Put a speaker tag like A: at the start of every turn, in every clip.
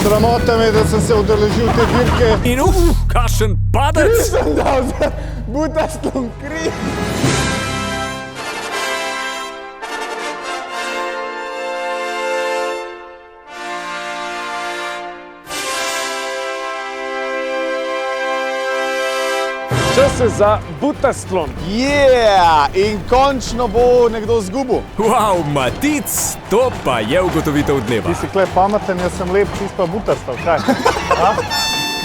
A: Sramota me, da sem se udeležil te dirke.
B: In kakšen padec!
A: Nisem dal za butastom kri.
C: Čas je za butastlon.
A: In končno bo nekdo zgubil.
B: Wow, Matic, to pa je ugotovitev dneva.
A: Ti si kle pameten, jaz sem lep, ti si pa butastal, kaj?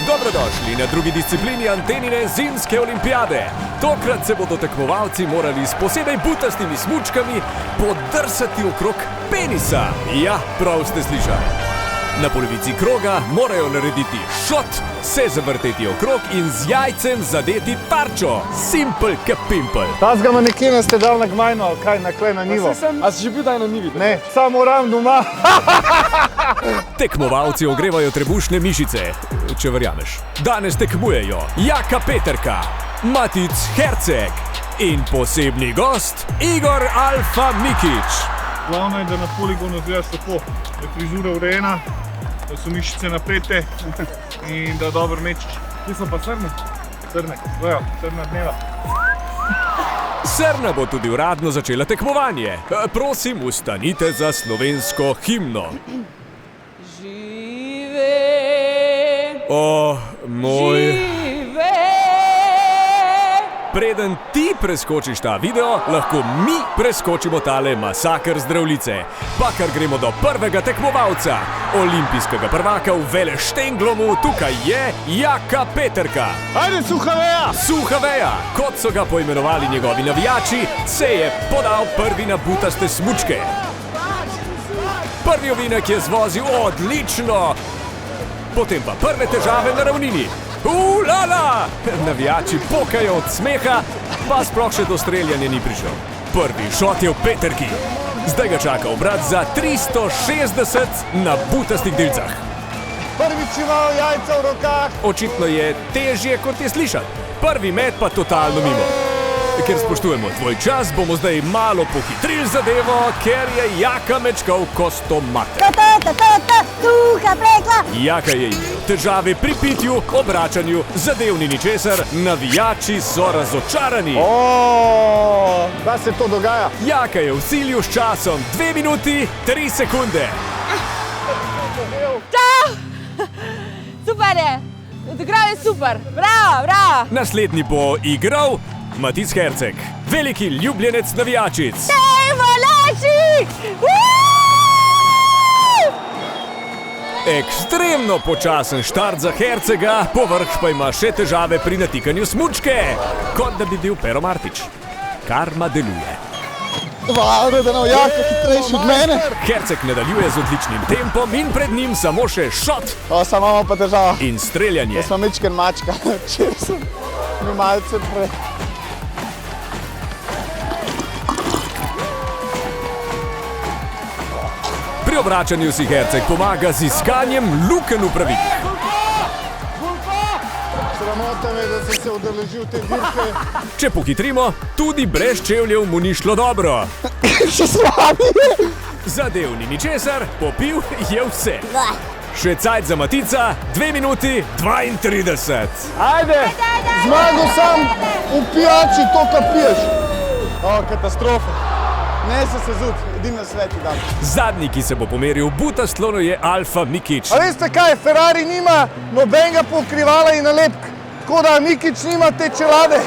B: Dobrodošli na drugi disciplini Antenine zimske olimpijade. Tokrat se bodo tekmovalci morali s posebej butastimi smučkami podrsati okrog penisa. Ja, prav ste slišali. Na polovici kroga morajo narediti šot, se zavrteti okrog in z jajcem zadeti tarčo. Simple ke pimple.
A: Tazga me nekje ne ste dal na gmajno, ali kaj, na klej na nivo.
C: A si že bil daj na nivi?
A: Ne, samo moram doma.
B: Tekmovalci ogrevajo trebušne mišice, če verjameš. Danes tekmujejo Jaka Peterka, Matic Herceg in posebni gost Igor Alfa Mikić.
A: Glavno je, da na poligonu izgledaš tako, da je frizura urejena, da so mišice napete in da dobro mečeš.
C: Kje so pa srne?
A: Srne, bojo, srna dneva.
B: Srna bo tudi uradno začela tekmovanje. Prosim, ustanite za slovensko himno.
D: Žive,
B: O, moj...
D: žive.
B: Preden ti preskočiš ta video, lahko mi preskočimo tale masaker zdravljice. Pa kar gremo do prvega tekmovalca, olimpijskega prvaka v Veleštenglomu, tukaj je Jaka Peterka.
A: Ajde, suha veja!
B: Suha veja, kot so ga poimenovali njegovi navijači, se je podal prvi na butaste smučke. Prvi ovinek je zvozil odlično, potem pa prve težave na ravnini. Lala! Navijači pokajo od smeha, pa sploh še do streljanja ni prišel. Prvi šot je v Peterki. Zdaj ga čaka obrat za 360 na butastih delcah.
A: Prvič imajo jajca v rokah.
B: Očitno je težje, kot je slišati. Prvi met pa totalno mimo. Ker spoštujemo tvoj čas, bomo zdaj malo pohitrili zadevo, ker je Jaka mečkal kostomate.
E: Suha prekla!
B: Jaka je imel težave pri pitju, obračanju, zadev ni ničesar, navijači so razočarani.
A: Da se to dogaja.
B: Jaka je v cilju s časom 2 minuti 3 sekunde.
D: Čau! Super je! Odigral je super! Bravo, bravo!
B: Naslednji bo igral Matic Herceg, veliki ljubljenec navijačic.
D: Dajmo, Lačik!
B: Ekstremno počasen štart za Hercega, povrh pa ima še težave pri natikanju smučke, kot da bi bil Pero Martič. Karma deluje.
A: Valjda, da nam Jaka hitrejši od mene.
B: Herceg nadaljuje z odličnim tempom in pred njim samo še šot
A: Samo imamo pa težava.
B: in streljanje.
A: Jaz sem mečken mačka, če sem mi malce prej.
B: Pri obračanju si Herceg pomaga z iskanjem lukenj v pravilih.
A: Sramota me, da sem se udeležil te dirke.
B: Če pohitrimo, tudi brez čevljev mu ni šlo dobro.
A: Še slabi je.
B: Zadev ni ničesar, popil je vse. Še cajt za Matica, 2 minuti 32.
A: Ajde, zmagal sem v pijači, to kar piješ. Katastrofa. Ne se zud, edino sveti dan.
B: Zadnji, ki se bo pomeril v butastlonu, je Alfa Mikić.
A: A veste kaj, Ferrari nima nobenega pokrivala in nalepk, tako da Mikić nima te čelade.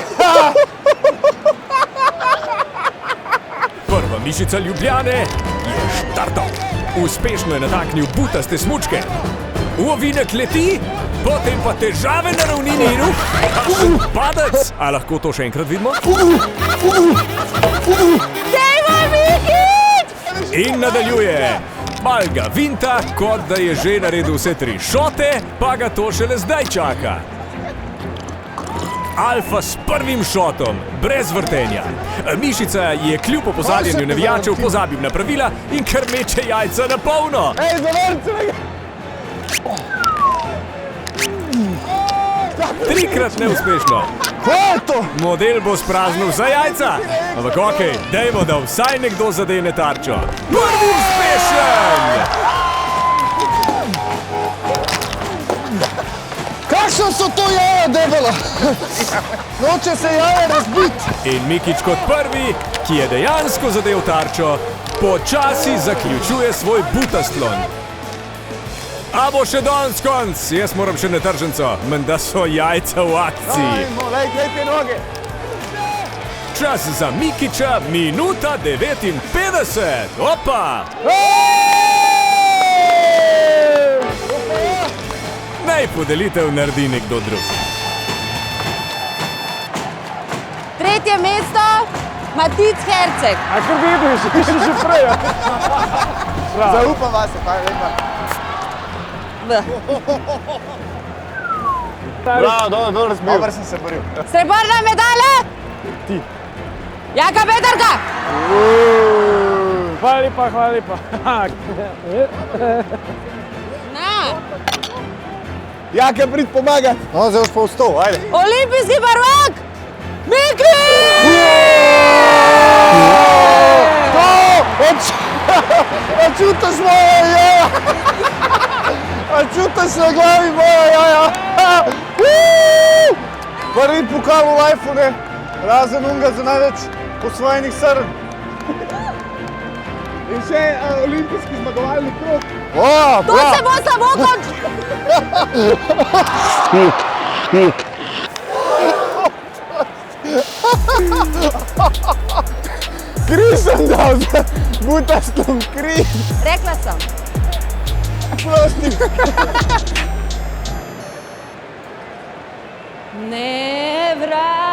B: Prva mišica Ljubljane je štartal. Uspešno je nataknil butaste smučke. V ovinek leti, potem pa težave na ravnini in kakšen padec. A lahko to še enkrat vidimo?
D: Dajmo, Mikić!
B: In nadaljuje. Mal ga vinta, kot da je že naredil vse 3 šote, pa ga to šele zdaj čaka. Alfa s prvim šotom, brez vrtenja. Mišica je kljub opozarjanju navijačev pozabil na pravila in kar meče jajca na polno.
A: Ej, zavrci me!
B: Trikrat neuspešno.
A: Kaj je to?
B: Model bo spraznil vsa jajca. Ampak okej, dajmo, da vsaj nekdo zadene tarčo. Prvi uspešen!
A: Kakšno so to jaja debela? Noče se jaja razbiti.
B: In Mikič kot prvi, ki je dejansko zadev tarčo, počasi zaključuje svoj butastlon. A bo še danes konc? Jaz moram še na trženco, menda so jajca v akciji.
A: Ajmo, lej te noge.
B: Čas za Mikiča, minuta 59. Opa! Naj podelitev naredi nekdo drug.
D: Tretje mesto, Matic Herceg.
C: A kar vidiš, že prej.
A: Zaupam vas, pa lepa. Bravo, dobro zbil. Dobar sem se boril.
D: Srebrna medalja?
C: Ti.
D: Jaka Petrka?
C: Hvala lepa, hvala lepa.
D: Na,
A: Jake, prid pomagat. No, zdaj boš pa vstal, ajde.
D: olimpijski prvak, Miki!
A: A čutiš moja jaja? A čutiš na glavi moja jaja? Prvi pokal v lajfu, ne? Razen unga za največ osvojenih srn. In še olimpijski zmagovalni krog.
D: To se bo slabo končilo.
A: Kri sem dal za butastom, kri.
D: Rekla sem.
A: Prosti.
D: Ne vrati.